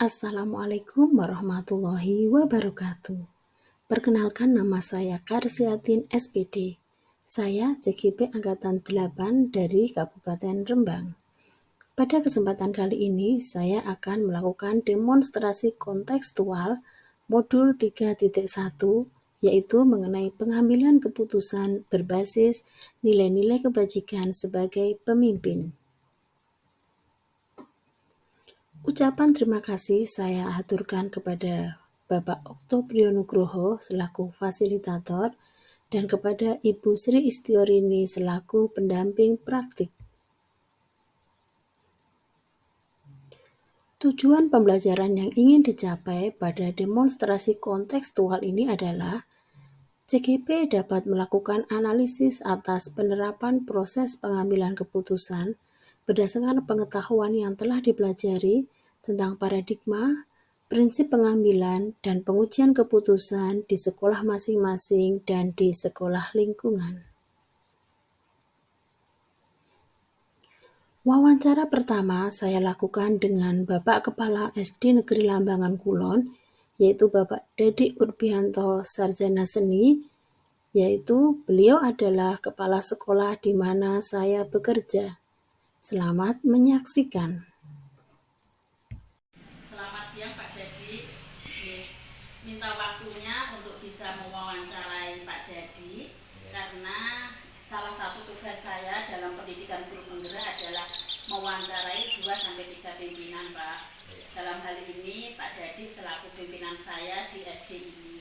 Assalamualaikum warahmatullahi wabarakatuh. Perkenalkan, nama saya Karsiatin SPD. Saya CGP Angkatan 8 dari Kabupaten Rembang. Pada kesempatan kali ini, saya akan melakukan demonstrasi kontekstual modul 3.1, yaitu mengenai pengambilan keputusan berbasis nilai-nilai kebajikan sebagai pemimpin. Ucapan terima kasih saya aturkan kepada Bapak Oktobrio Nugroho selaku fasilitator dan kepada Ibu Sri Istiorini selaku pendamping praktik. Tujuan pembelajaran yang ingin dicapai pada demonstrasi kontekstual ini adalah CGP dapat melakukan analisis atas penerapan proses pengambilan keputusan berdasarkan pengetahuan yang telah dipelajari tentang paradigma, prinsip pengambilan, dan pengujian keputusan di sekolah masing-masing dan di sekolah lingkungan. Wawancara pertama saya lakukan dengan Bapak Kepala SD Negeri Lambangan Kulon, yaitu Bapak Dedi Urbianto Sarjana Seni, yaitu beliau adalah kepala sekolah di mana saya bekerja. Selamat menyaksikan. Selamat siang Pak Dedi. Minta waktunya untuk bisa mewawancarai Pak Dedi karena salah satu tugas saya dalam pendidikan guru penggerak adalah mewawancarai 2-3 pimpinan Pak. Dalam hal ini Pak Dedi selaku pimpinan saya di SD ini.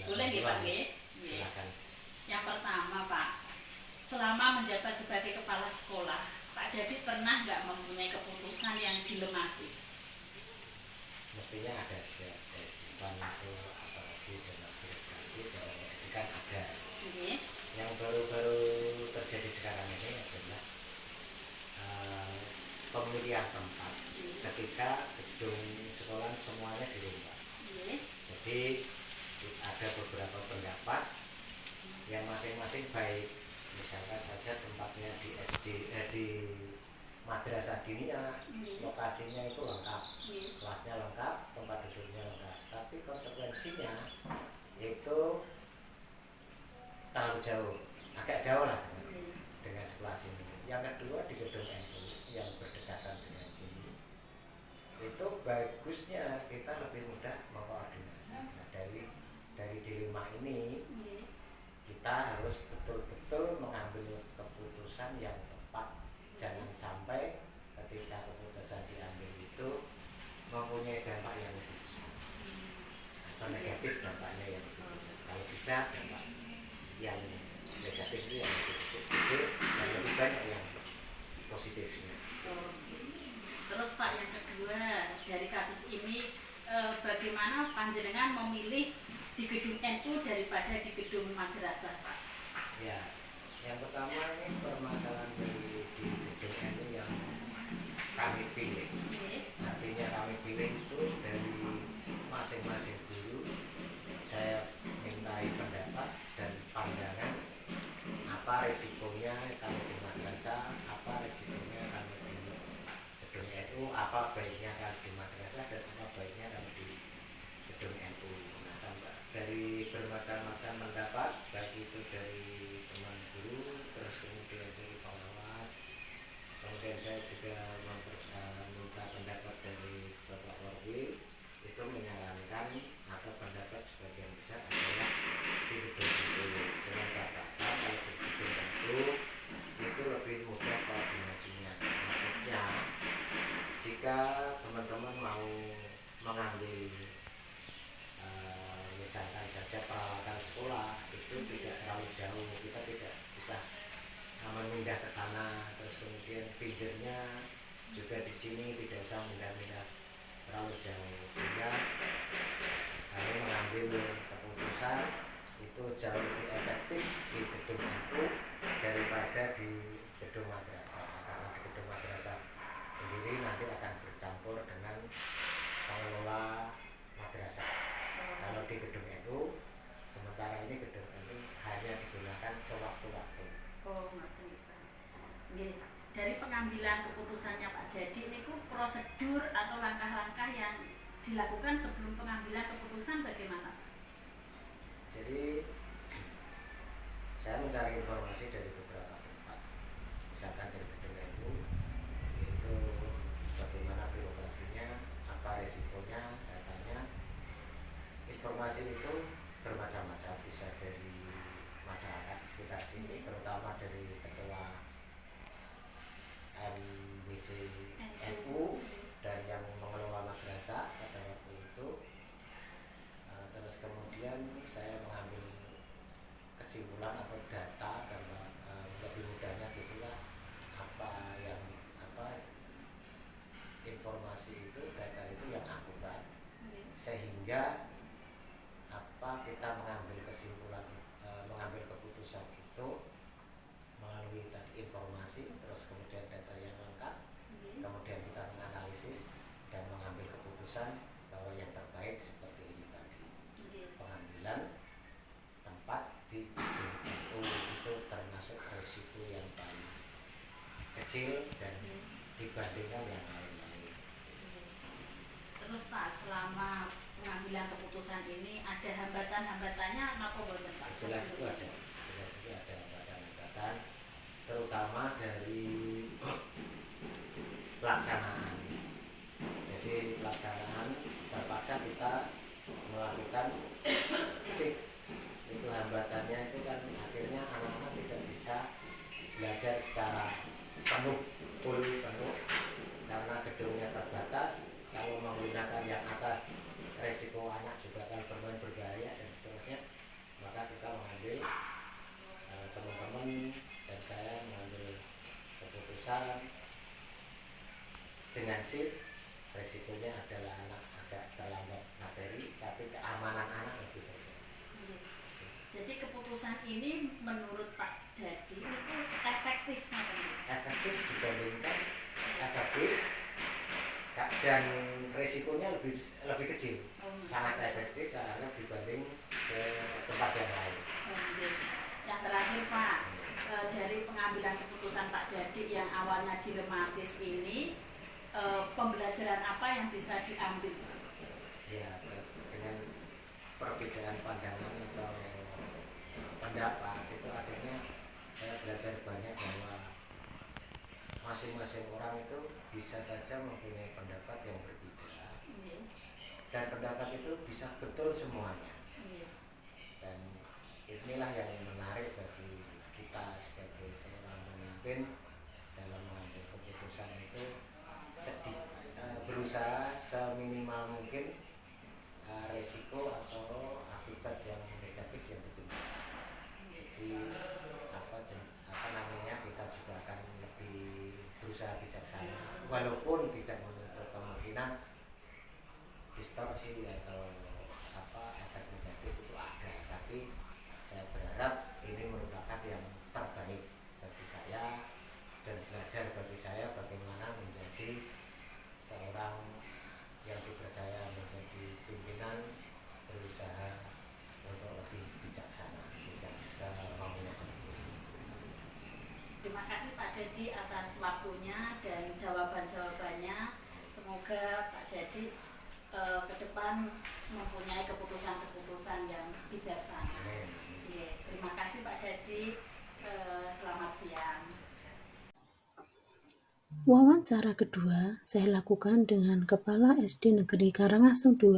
Boleh nggih Pak? Yang pertama Pak, selama menjabat sebagai kepala sekolah, Pak Dedi pernah nggak mempunyai keputusan yang dilematis? Mestinya ada setiap itu apalagi dalam birokrasi dalam pendidikan ada. Yang baru-baru terjadi sekarang ini adalah pemilihan tempat ketika gedung sekolah semuanya dirubah. Jadi ada beberapa pendapat yang masing-masing baik, misalkan saja tempatnya di SD di madrasah dinia, lokasinya itu lengkap, kelasnya lengkap, tempat duduknya lengkap, tapi konsekuensinya itu terlalu jauh, agak jauh lah dengan sebelah sini. Yang kedua di gedung NU yang berdekatan dengan sini, itu bagusnya kita lebih mudah mengkoordinasi. Nah, dari dilema ini kita harus betul-betul mengambil keputusan yang tepat. Jangan sampai ketika keputusan diambil itu mempunyai dampak yang lebih besar atau negatif dampaknya yang lebih besar. Kalau bisa dampak yang negatif itu yang lebih kecil dan lebih banyak yang positifnya. Terus Pak, yang kedua dari kasus ini bagaimana panjenengan memilih di gedung NU daripada di gedung madrasah Pak? Ya, yang pertama ini permasalahan di gedung NU yang kami pilih. Artinya kami pilih itu dari masing-masing guru. Saya mintai pendapat dan pandangan apa risikonya kalau di madrasah, apa risikonya kalau di gedung NU, apa baiknya kalau di madrasah dan apa baiknya kalau di gedung NU. Nah, sampai dari bermacam-macam pendapat, baik itu dari teman guru, terus kemudian dari pengawas, kemudian saya juga minta pendapat dari Bapak Warwil, itu menyarankan atau pendapat sebagian besar adalah di gedung NU, dengan catatan kalau di gedung NU itu lebih mudah koordinasinya. Maksudnya jika teman-teman mau mengambil misalkan saja peralatan sekolah itu tidak terlalu jauh, kita tidak bisa memindah ke sana, terus kemudian pinjernya juga di sini tidak usah pindah-pindah terlalu jauh, sehingga kami mengambil keputusan itu jauh lebih efektif di gedung NU daripada di gedung madrasah, karena di gedung madrasah sendiri nanti akan bercampur dengan pengelola madrasah. Kalau di gedung NU, sementara ini gedung NU hanya digunakan sewaktu-waktu. Oh, ngerti Pak. dari pengambilan keputusannya Pak Dadi ini prosedur atau langkah-langkah yang dilakukan sebelum pengambilan keputusan bagaimana? Jadi saya mencari informasi dari beberapa tempat, misalkan dari gedung NU, yaitu bagaimana birokrasinya, apa resikonya, saya tanya. Informasi itu bermacam-macam, bisa dari masyarakat sekitar sini, terutama dari ketua MWC NU dan yang mengelola madrasah pada waktu itu. Terus kemudian saya mengambil kesimpulan atau data, karena lebih mudahnya gitulah, apa informasi itu, data itu yang akurat, sehingga kita mengambil kesimpulan, mengambil keputusan itu melalui tadi informasi, terus kemudian data yang lengkap, kemudian kita menganalisis dan mengambil keputusan bahwa yang terbaik seperti ini tadi. Pengambilan tempat di NU itu termasuk risiko yang paling kecil dan dibandingkan yang lain-lain. Terus Pak, selama pengambilan keputusan ini ada hambatan-hambatannya apa boten Pak? Jelas itu ada hambatan-hambatan, terutama dari pelaksanaan. Jadi pelaksanaan terpaksa kita melakukan shift. Itu hambatannya itu kan akhirnya anak-anak tidak bisa belajar secara penuh karena gedungnya terbatas. Kalau menggunakan yang atas, resiko anak juga akan bermain berbahaya dan seterusnya. Maka kita mengambil, teman-teman dan saya mengambil keputusan dengan shift. Resikonya adalah anak agak terlambat materi, tapi keamanan anak lebih terjaga. Jadi keputusan ini menurut Pak Dadi itu efektif Efektif dibandingkan efektif dan resikonya lebih kecil. Sangat efektif sangat dibanding ke tempat yang lain. Yang terakhir Pak, dari pengambilan keputusan Pak Dadi yang awalnya dilematis ini, pembelajaran apa yang bisa diambil? Ya, dengan perbedaan pandangan atau pendapat itu akhirnya saya belajar banyak bahwa masing-masing orang itu bisa saja mempunyai pendapat yang berbeda, dan pendapat itu bisa betul semuanya. Dan inilah yang menarik bagi kita sebagai seorang pemimpin dalam mengambil keputusan itu, berusaha seminimal mungkin resiko atau akibat yang negatif yang ditimbulkan. Jadi kita juga akan lebih berusaha bijaksana, walaupun tidak menutup kemungkinan distorsi atau efek negatif itu ada. Tapi saya berharap ini merupakan yang terbaik bagi saya dan belajar bagi saya bagaimana menjadi seorang yang dipercaya menjadi pimpinan, berusaha untuk lebih bijaksana, tidak semaunya sendiri. Terima kasih Pak Dadi atas waktunya dan jawaban-jawabannya. Semoga Pak Dadi ke depan mempunyai keputusan-keputusan yang bijaksana. Terima kasih Pak Dadi. Selamat siang. Wawancara kedua saya lakukan dengan Kepala SD Negeri Karangasem II,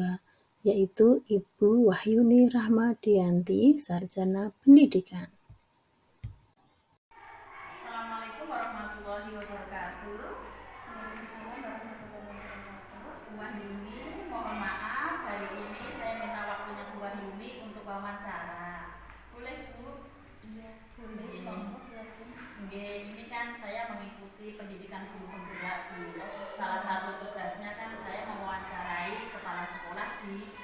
yaitu Ibu Wahyuni Rahmadianti, Sarjana Pendidikan. Assalamualaikum warahmatullahi wabarakatuh. Bu Wahyuni, mohon maaf hari ini saya minta waktunya Bu Wahyuni untuk wawancara. Boleh Bu? Iya, boleh. Ini kan saya mengikuti pendidikan guru penggerak Bu. Salah satu tugasnya kan saya mewawancarai kepala sekolah di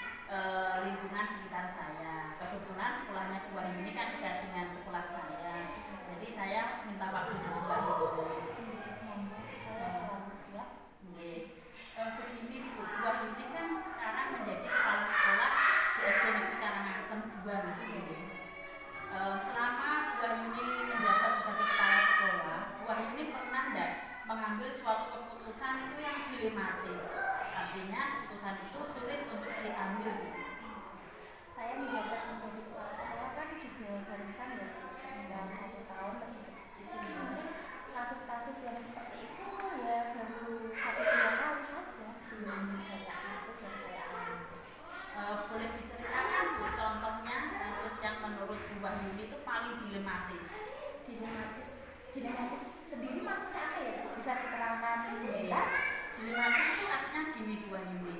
lingkungan sekitar saya. Kebetulan sekolahnya Bu Wahyuni kan dekat dengan dilematis, artinya keputusan itu sulit untuk diambil. Saya menjabat menjadi kepala sekolah kan juga barusan ya sekitar 1 tahun lebih sedikit. Jadi kasus-kasus yang seperti itu ya baru 1-2 kali saja, belum banyak kasus yang saya alami. Boleh diceritakan Bu, contohnya kasus yang menurut Bu Wahyuni itu paling dilematis. Dilematis sendiri maksudnya apa ya? Bisa diterangkan sebentar? Dilematis itu artinya gini Bu Wahyuni,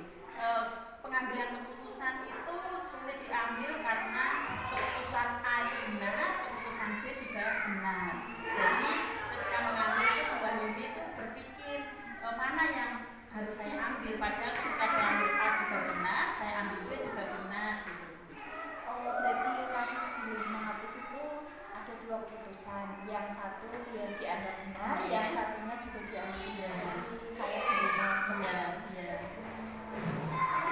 pengambilan keputusan itu sulit diambil karena keputusan A itu benar, keputusan B juga benar. Jadi ketika mengambil itu Bu Wahyuni itu berpikir mana yang harus saya ambil, padahal ketika saya ambil A juga benar, saya ambil B juga benar gitu. Oh, berarti kasus dilematis itu ada 2 keputusan. Yang satu ya dianggap benar, yang satunya juga dianggap benar. Jadi saya dilema sebenarnya.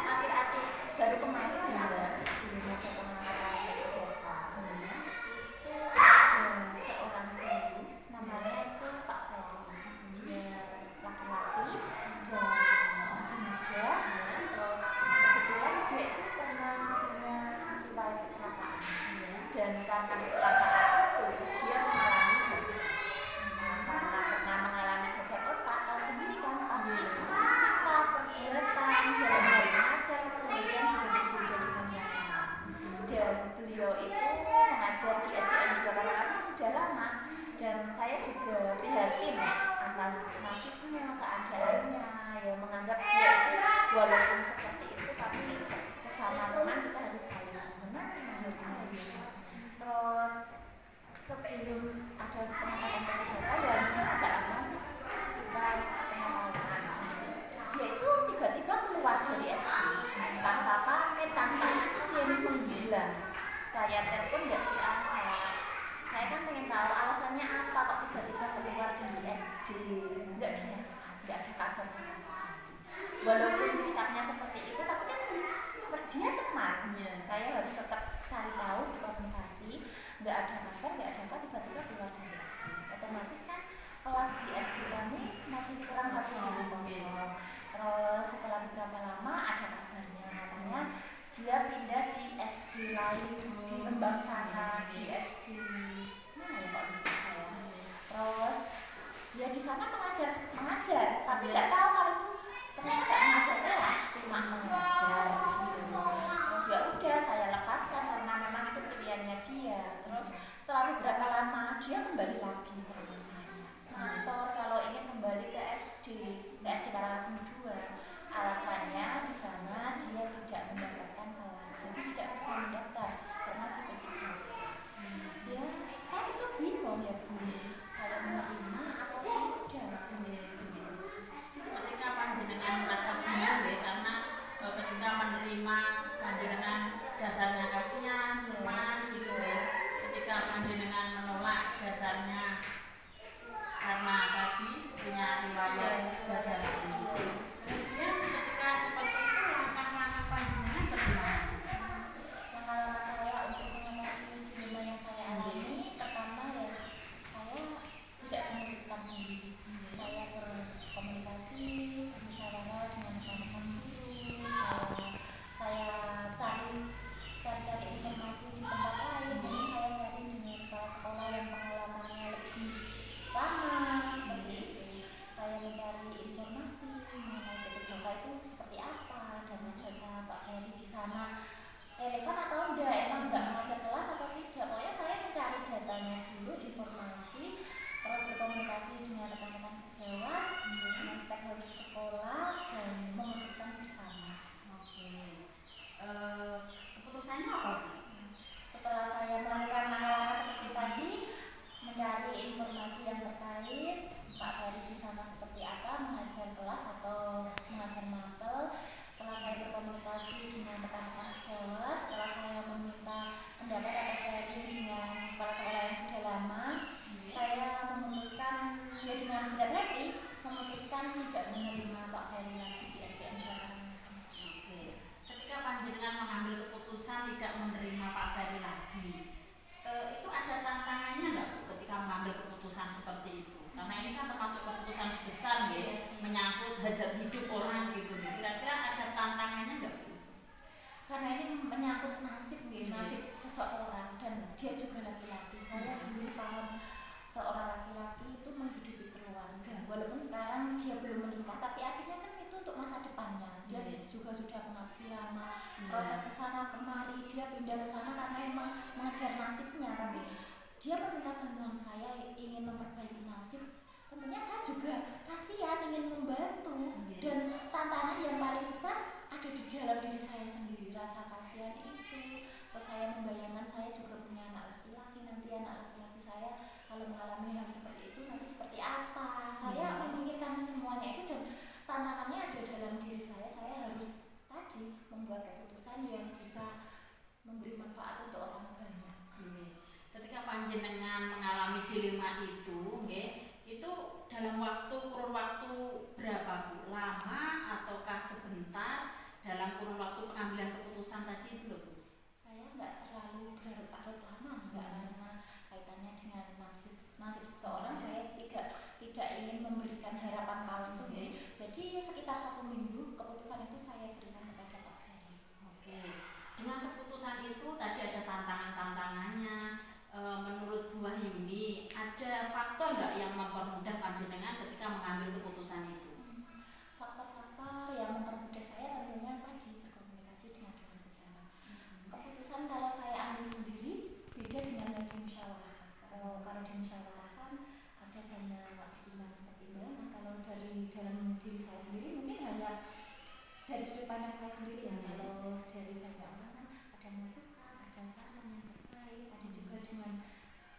Akhir-akhir baru kemarin ya sebelum ada pengangkatan itu ada seorang guru namanya itu Pak Ferry. Dia laki-laki dan masih muda. Terus kebetulan dia itu pernah punya riwayat kecelakaan dan karena kecelakaan itu dia mengalami karena pernah mengalami gagal otak. Tahu sendiri kan pasti sikap perbuatan dalam hal mengajar keseharian juga berbeda dengan yang lain. Dan beliau itu mengajar di SDN Jakarta sudah lama dan saya juga prihatin atas nasibnya, keadaannya, ya menganggap dia itu walaupun seperti itu tapi sesama teman kita harus saling menghargai dia. Terus sebelum ada pengangkatan data ya agak lama sih, sekitar setengah tahun, dia itu tiba-tiba keluar dari SD tanpa pamit, tanpa izin, menghilang. Saya telepon nggak diangkat. Saya kan pengen tahu alasannya apa kok tiba-tiba keluar dari SD, nggak diangkat, nggak ada kabar sama sekali. Walaupun sikapnya seperti itu, tapi kan dia teman. Saya harus tetap cari tahu, komunikasi. Nggak ada kabar, nggak ada apa, tiba-tiba keluar dari SD. Otomatis kan kelas di SD kami masih kurang 1 tahun. Terus setelah beberapa lama ada kabarnya, katanya dia pindah di SD lain di Kembang sana, di SD mana ya kok lupa saya. Terus ya di sana mengajar, tapi nggak tahu kalau itu ternyata nggak mengajar kelas, cuma mengajar. Terus ya udah saya lepaskan karena memang itu pilihannya dia. Terus setelah beberapa lama dia kembali lagi ke rumah saya. Kantor kalau ingin kembali ke SD Karangasem 2. Alasannya di sana dia tidak mendapatkan kelas, jadi tidak bisa mendaftar karena seperti itu. Ya, saya itu bingung ya Bu, kalau menerima atau tidak. Ketika panjenengan merasa bingung ya, karena ketika menerima panjenengan dasarnya kasihan, teman gitu ya. Ketika panjenengan menolak dasarnya karena tadi punya riwayat gagal. Kemudian ketika seperti derajat hidup orang gitu. Kira-kira ada tantangannya nggak Bu? Karena ini menyangkut nasib nasib seseorang dan dia juga laki-laki. Saya sendiri paham seorang laki-laki itu menghidupi keluarga. Walaupun sekarang dia belum menikah, tapi akhirnya kan itu untuk masa depannya. Dia juga sudah mengabdi lama, proses ke sana kemari, dia pindah ke sana karena emang mengejar nasibnya. Tapi dia meminta bantuan saya ingin memperbaiki nasib. Tentunya saya juga kasihan ingin membantu, dan tantangan yang paling besar ada di dalam diri saya sendiri, rasa kasihan itu. Terus saya membayangkan saya juga punya anak laki-laki, nanti anak laki-laki saya kalau mengalami hal seperti itu nanti seperti apa. Saya memikirkan semuanya itu, dan tantangannya ada dalam diri saya harus tadi membuat keputusan yang bisa memberi manfaat untuk orang banyak. Ketika panjenengan mengalami dilema itu, itu dalam kurun waktu berapa Bu? Lama ataukah sebentar dalam kurun waktu pengambilan keputusan tadi itu loh Bu? Saya nggak terlalu berlarut-larut lama, nggak, karena kaitannya dengan nasib seseorang. Saya tidak ingin memberikan harapan palsu. Jadi sekitar 1 minggu keputusan itu saya berikan kepada Pak Ferry. Oke. Dengan keputusan itu tadi ada tantangannya. Menurut Bu Wahyuni, ada faktor nggak yang mempermudah panjenengan ketika mengambil keputusan itu? Faktor-faktor yang mempermudah saya tentunya tadi berkomunikasi dengan sesama. Keputusan kalau saya ambil sendiri beda dengan yang dimusyawarahkan. Kalau dimusyawarahkan ada banyak pertimbangan. Kalau dari dalam diri saya sendiri mungkin hanya dari sudut pandang saya sendiri ya. Kalau dari banyak orang kan ada masukan, ada saran yang terbaik, ada juga dengan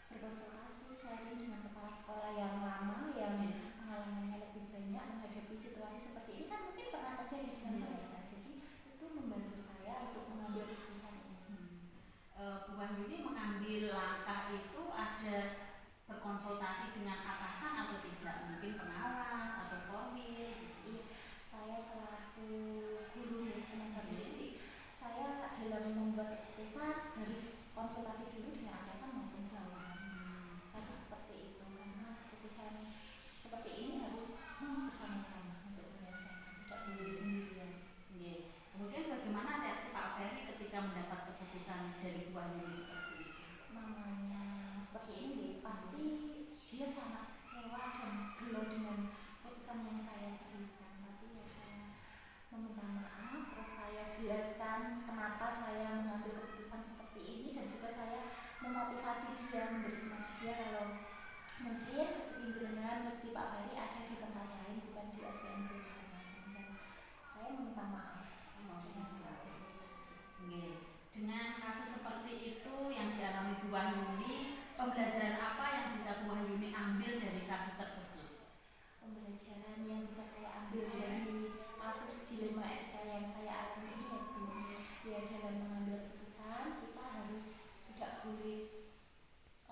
berkonsultasi sharing dengan kepala sekolah yang lama yang pengalamannya lebih banyak menghadapi situasi seperti ini, kan mungkin pernah terjadi dengan mereka. Jadi itu membantu saya untuk mengambil keputusan ini. Bu Wahyuni mengambil langkah itu ada berkonsultasi dengan atasan atau tidak? Mungkin pengawas atau formil? Iya, saya selaku guru tenaga pendidik, saya dalam membuat keputusan harus konsultasi dulu dengan atasan maupun bawahan. Harus seperti itu, karena keputusan seperti ini harus bersama-sama untuk menyelesaikan, tidak sendiri sendirian. Kemudian bagaimana reaksi Pak Ferry ketika mendapat keputusan dari Bu Wahyuni seperti itu? Namanya seperti ini, pasti dia sangat kecewa dan gelo dengan keputusan yang saya berikan. Tapi ya saya meminta maaf, terus saya jelaskan kenapa saya mengambil keputusan seperti ini, dan juga saya memotivasi dia, memberi semangat dia kalau mungkin rezeki jenengan, rezeki Pak Ferry ada di tempat lain, bukan di SDN Kelurahan Masing. Dan saya meminta maaf. Dengan kasus seperti itu yang dialami Bu Wahyuni, pembelajaran apa yang bisa Bu Wahyuni ambil dari kasus tersebut? Pembelajaran yang bisa saya ambil dari kasus dilema etika yang saya alami ini yaitu ya, dalam mengambil keputusan kita harus tidak boleh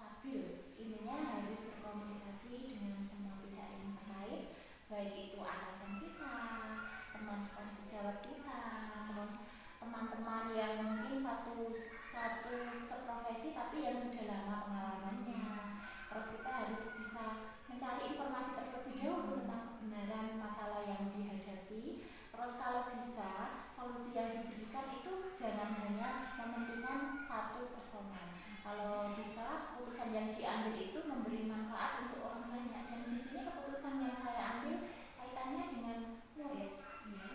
labil. Intinya harus berkomunikasi dengan semua pihak yang terkait, baik itu atasan kita, teman-teman sejawat kita, terus teman-teman yang mungkin satu seprofesi tapi yang sudah lama pengalamannya. Terus kita harus bisa mencari informasi terlebih dahulu tentang kebenaran masalah yang dihadapi. Terus kalau bisa solusi yang diberikan itu jangan hanya mementingkan satu personal. Kalau bisa keputusan yang diambil itu memberi manfaat untuk orang banyak. Dan di sini keputusan yang saya ambil kaitannya dengan murid.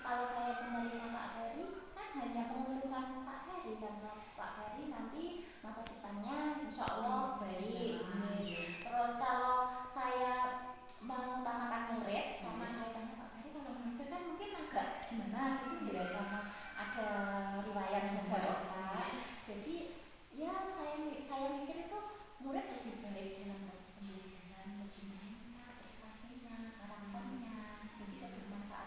Kalau saya menerima Pak Ferry kan hanya menguntungkan Pak Ferry, karena Pak Ferry nanti masa depannya insya Allah baik. Terus kalau saya mengutamakan murid, karena kaitannya Pak Ferry kalau mengajar kan mungkin agak gimana gitu ya, karena ada riwayat jaga otak. Jadi ya saya mikir itu murid lebih baik dalam proses pembelajaran, bagaimana prestasinya, karakternya, jadi lebih bermanfaat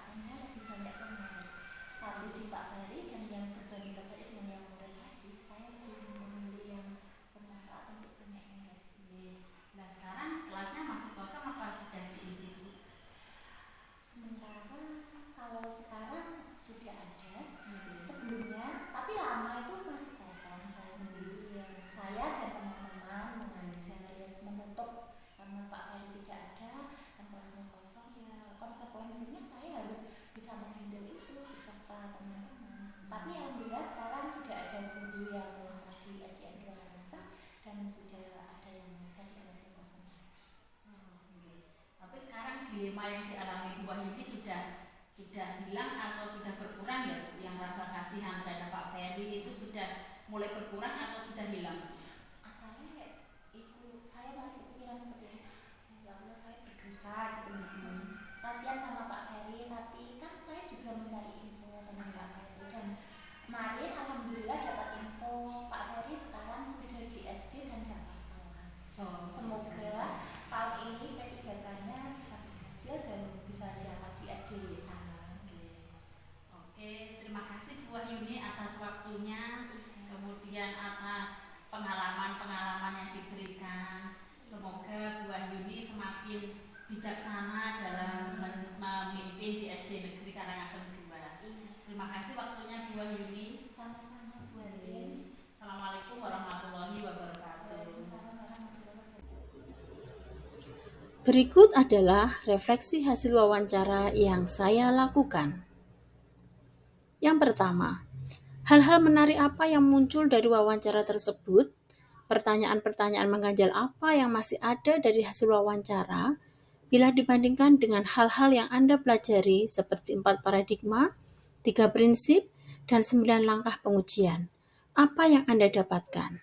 sudah hilang atau sudah berkurang ya Bu? Yang rasa kasihan terhadap Pak Ferry itu sudah mulai berkurang atau sudah hilang? Asalnya itu saya masih pikiran seperti ini, ya Allah saya berdosa gitu, kasihan sama Pak Ferry, tapi kan saya juga mencari info tentang Pak Ferry, dan kemarin alhamdulillah dapat info Pak Ferry sekarang sudah di SD dan dapat kelas. Semoga tahun ini P3K-nya bisa berhasil dan bisa diangkat di SD sana. Oke, terima kasih Bu Wahyuni atas waktunya, kemudian atas pengalaman-pengalaman yang diberikan. Semoga Bu Wahyuni semakin bijaksana dalam memimpin di SD Negeri Karangasem 2. Terima kasih waktunya Bu Wahyuni. Sama-sama Bu Andin. Assalamualaikum warahmatullahi wabarakatuh. Berikut adalah refleksi hasil wawancara yang saya lakukan. Yang pertama, hal-hal menarik apa yang muncul dari wawancara tersebut? Pertanyaan-pertanyaan mengganjal apa yang masih ada dari hasil wawancara bila dibandingkan dengan hal-hal yang Anda pelajari seperti 4 paradigma, 3 prinsip, dan 9 langkah pengujian? Apa yang Anda dapatkan?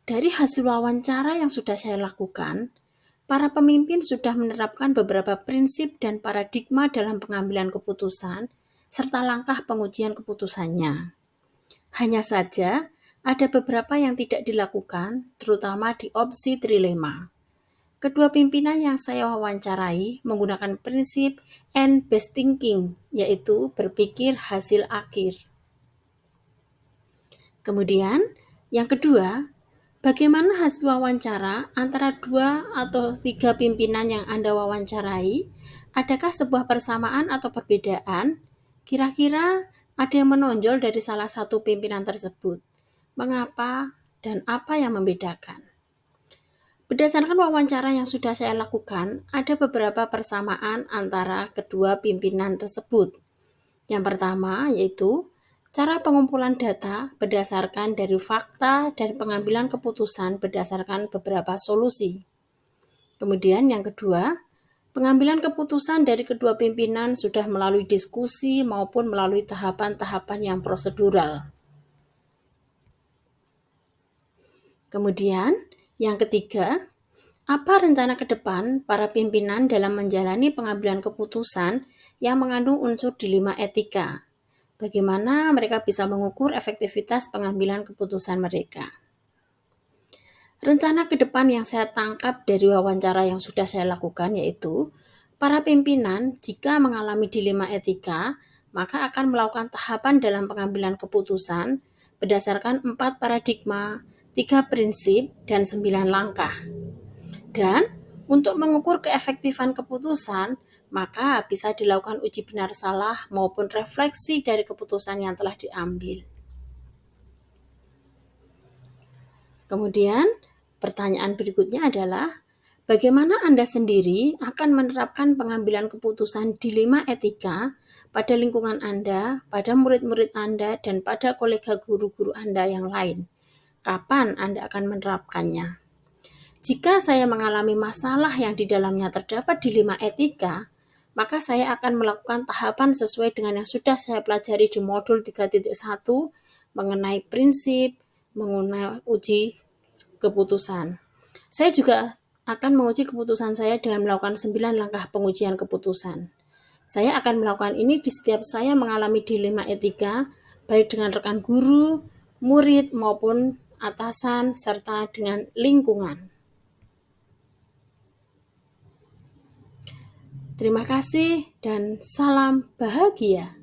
Dari hasil wawancara yang sudah saya lakukan, para pemimpin sudah menerapkan beberapa prinsip dan paradigma dalam pengambilan keputusan serta langkah pengujian keputusannya. Hanya saja, ada beberapa yang tidak dilakukan, terutama di opsi trilema. Kedua pimpinan yang saya wawancarai menggunakan prinsip end-based thinking, yaitu berpikir hasil akhir. Kemudian, yang kedua, bagaimana hasil wawancara antara 2 atau 3 pimpinan yang Anda wawancarai? Adakah sebuah persamaan atau perbedaan? Kira-kira ada yang menonjol dari salah satu pimpinan tersebut. Mengapa dan apa yang membedakan? Berdasarkan wawancara yang sudah saya lakukan, ada beberapa persamaan antara kedua pimpinan tersebut. Yang pertama yaitu cara pengumpulan data berdasarkan dari fakta dan pengambilan keputusan berdasarkan beberapa solusi. Kemudian yang kedua, pengambilan keputusan dari kedua pimpinan sudah melalui diskusi maupun melalui tahapan-tahapan yang prosedural. Kemudian, yang ketiga, apa rencana ke depan para pimpinan dalam menjalani pengambilan keputusan yang mengandung unsur dilema etika? Bagaimana mereka bisa mengukur efektivitas pengambilan keputusan mereka? Rencana ke depan yang saya tangkap dari wawancara yang sudah saya lakukan yaitu, para pimpinan jika mengalami dilema etika, maka akan melakukan tahapan dalam pengambilan keputusan berdasarkan 4 paradigma, 3 prinsip, dan 9 langkah. Dan untuk mengukur keefektifan keputusan, maka bisa dilakukan uji benar salah maupun refleksi dari keputusan yang telah diambil. Kemudian, pertanyaan berikutnya adalah, bagaimana Anda sendiri akan menerapkan pengambilan keputusan dilema etika pada lingkungan Anda, pada murid-murid Anda, dan pada kolega guru-guru Anda yang lain? Kapan Anda akan menerapkannya? Jika saya mengalami masalah yang di dalamnya terdapat dilema etika, maka saya akan melakukan tahapan sesuai dengan yang sudah saya pelajari di modul 3.1 mengenai prinsip, mengenai uji keputusan. Saya juga akan menguji keputusan saya dengan melakukan 9 langkah pengujian keputusan. Saya akan melakukan ini di setiap saya mengalami dilema etika, baik dengan rekan guru, murid, maupun atasan, serta dengan lingkungan. Terima kasih dan salam bahagia.